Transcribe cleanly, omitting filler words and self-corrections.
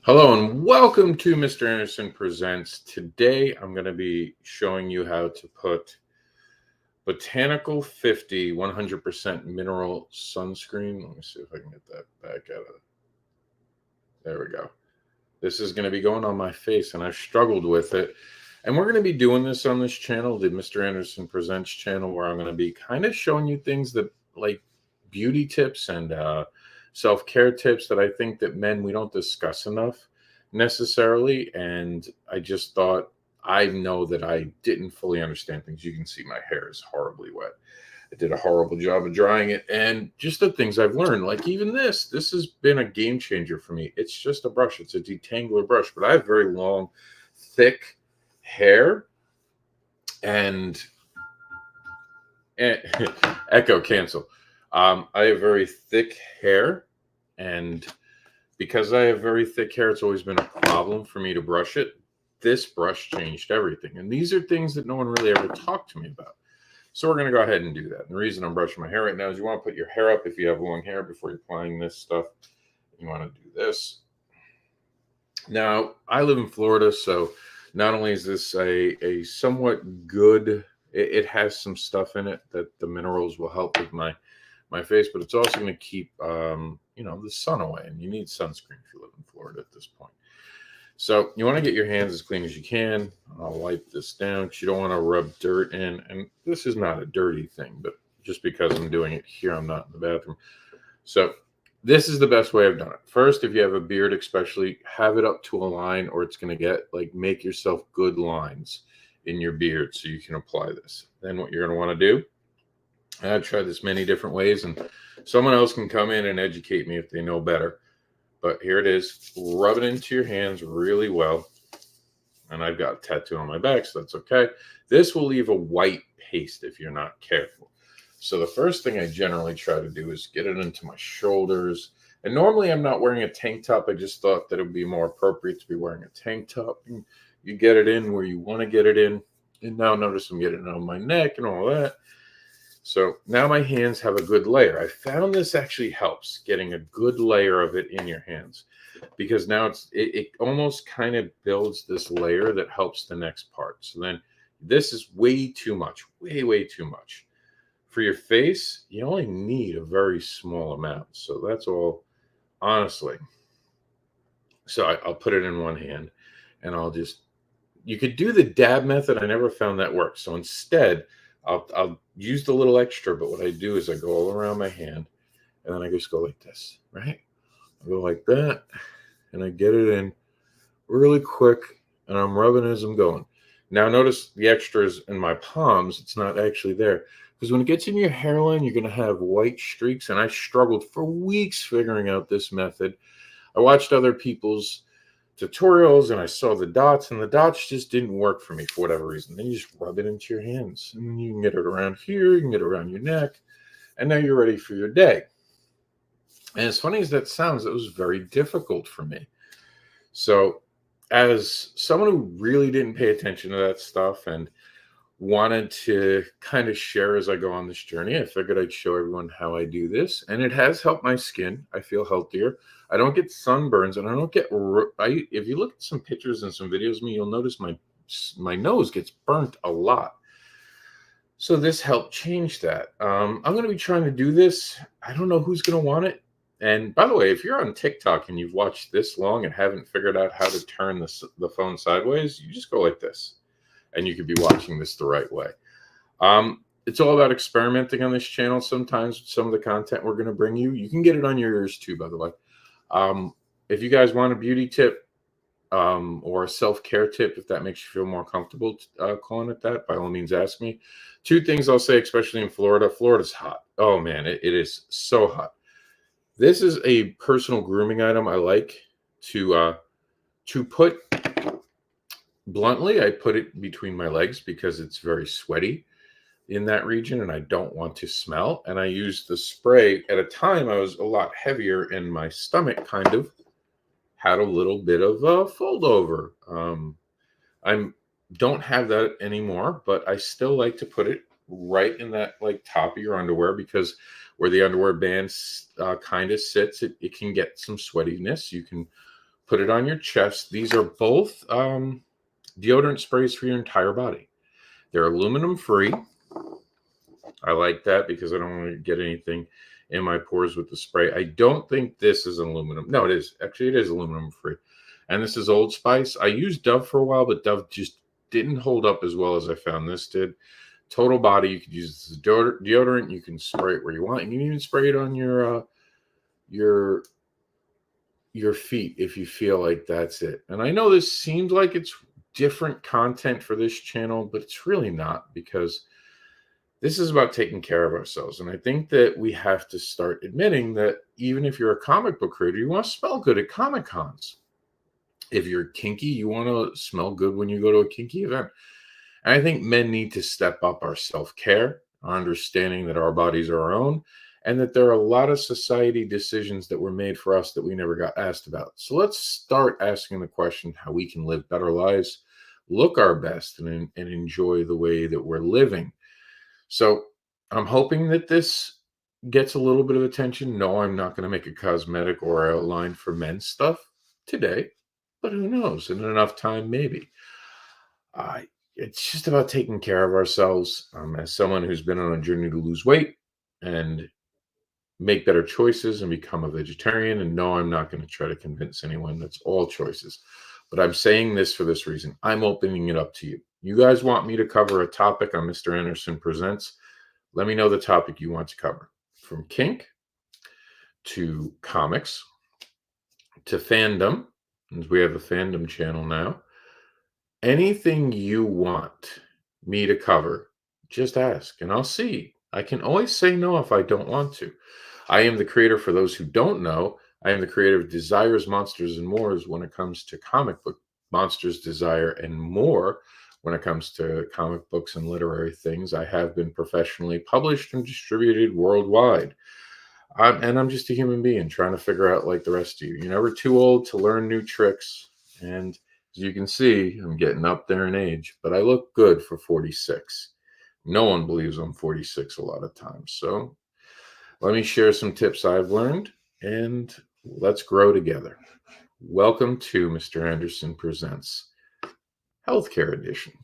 Hello and welcome to Mr. AnderSiN Presents. Today I'm going to be showing you how to put Botanical 50 100% mineral sunscreen. Let me see if I can get that back out of it. There we go. This is going to be going on my face and I've struggled with it. And we're going to be doing this on this channel, the Mr. AnderSiN Presents channel, where I'm going to be kind of showing you things that like beauty tips and self-care tips that I think that we don't discuss enough necessarily. And I just thought, I know that I didn't fully understand things. You can see my hair is horribly wet. I did a horrible job of drying it. And just the things I've learned, like even this has been a game changer for me. It's just a brush. It's a detangler brush, but I have very long, thick hair and echo cancel. I have very thick hair, and because I have very thick hair, it's always been a problem for me to brush it. This brush changed everything. And these are things that no one really ever talked to me about. So we're going to go ahead and do that. And the reason I'm brushing my hair right now is you want to put your hair up if you have long hair before you're applying this stuff. You want to do this. Now, I live in Florida, so not only is this a somewhat good, it has some stuff in it that the minerals will help with my face, but it's also going to keep the sun away, and you need sunscreen if you live in Florida at this point. So you want to get your hands as clean as you can. I'll wipe this down because you don't want to rub dirt in, and this is not a dirty thing, but just because I'm doing it here, I'm not in the bathroom. So this is the best way I've done it. First, if you have a beard especially, have it up to a line, or it's going to get make yourself good lines in your beard so you can apply this. Then what you're going to want to do, I've tried this many different ways, and someone else can come in and educate me if they know better. But here it is. Rub it into your hands really well. And I've got a tattoo on my back, so that's okay. This will leave a white paste if you're not careful. So the first thing I generally try to do is get it into my shoulders. And normally I'm not wearing a tank top. I just thought that it would be more appropriate to be wearing a tank top. And you get it in where you want to get it in. And now notice I'm getting it on my neck and all that. So now my hands have a good layer. I found this actually helps getting a good layer of it in your hands, because now it almost kind of builds this layer that helps the next part. So then this is way too much, way too much. For your face, you only need a very small amount. So that's all, honestly. So I'll put it in one hand and you could do the dab method. I never found that works. So instead, I'll use the little extra, but what I do is I go all around my hand, and then I just go like this, right? I go like that, and I get it in really quick, and I'm rubbing as I'm going. Now notice the extras in my palms, it's not actually there, because when it gets in your hairline, you're going to have white streaks, and I struggled for weeks figuring out this method. I watched other people's tutorials and I saw the dots, and the dots just didn't work for me for whatever reason. Then you just rub it into your hands, and you can get it around here, you can get it around your neck, and now you're ready for your day. And as funny as that sounds, it was very difficult for me. So as someone who really didn't pay attention to that stuff and wanted to kind of share as I go on this journey, I figured I'd show everyone how I do this, and it has helped my skin. I feel healthier. I don't get sunburns, and I don't get. If you look at some pictures and some videos of me, you'll notice my nose gets burnt a lot. So this helped change that. I'm going to be trying to do this. I don't know who's going to want it. And by the way, if you're on TikTok and you've watched this long and haven't figured out how to turn the phone sideways, you just go like this, and you could be watching this the right way. It's all about experimenting on this channel sometimes with some of the content we're going to bring you. You can get it on your ears too, by the way. If you guys want a beauty tip or a self-care tip, if that makes you feel more comfortable calling it that, by all means ask me. Two things I'll say, especially in Florida. Florida's hot. Oh man, it is so hot. This is a personal grooming item I like to put. Bluntly, I put it between my legs because it's very sweaty in that region and I don't want to smell. And I use the spray. At a time, I was a lot heavier and my stomach kind of had a little bit of a fold over. I don't have that anymore, but I still like to put it right in that top of your underwear, because where the underwear band kind of sits, it can get some sweatiness. You can put it on your chest. These are both deodorant sprays for your entire body. They're aluminum free. I like that because I don't want to get anything in my pores with the spray. I don't think this is aluminum. No, it is. Actually, it is aluminum free. And this is Old Spice. I used Dove for a while, but Dove just didn't hold up as well as I found this did. Total body. You could use this as deodorant. You can spray it where you want. You can even spray it on your feet if you feel like that's it. And I know this seems like it's different content for this channel, but it's really not, because this is about taking care of ourselves. And I think that we have to start admitting that even if you're a comic book creator, you want to smell good at Comic Cons. If you're kinky, you want to smell good when you go to a kinky event. And I think men need to step up our self-care, our understanding that our bodies are our own, and that there are a lot of society decisions that were made for us that we never got asked about. So let's start asking the question how we can live better lives, look our best, and enjoy the way that we're living. So I'm hoping that this gets a little bit of attention. No, I'm not going to make a cosmetic or outline for men's stuff today, but who knows? In enough time, maybe. It's just about taking care of ourselves. As someone who's been on a journey to lose weight and make better choices and become a vegetarian, and no, I'm not going to try to convince anyone that's all choices. But I'm saying this for this reason. I'm opening it up to you. You guys want me to cover a topic on Mr. AnderSiN Presents? Let me know the topic you want to cover. From kink to comics to fandom, and we have a fandom channel now. Anything you want me to cover, just ask and I'll see. I can always say no if I don't want to. I am the creator, for those who don't know, I am the creator of Desires, Monsters, and More when it comes to comic book monsters, desire, and more when it comes to comic books and literary things. I have been professionally published and distributed worldwide. I'm just a human being trying to figure out, like the rest of you. You're never too old to learn new tricks. And as you can see, I'm getting up there in age, but I look good for 46. No one believes I'm 46 a lot of times. So let me share some tips I've learned, and let's grow together. Welcome to Mr. AnderSiN Presents Healthcare Edition.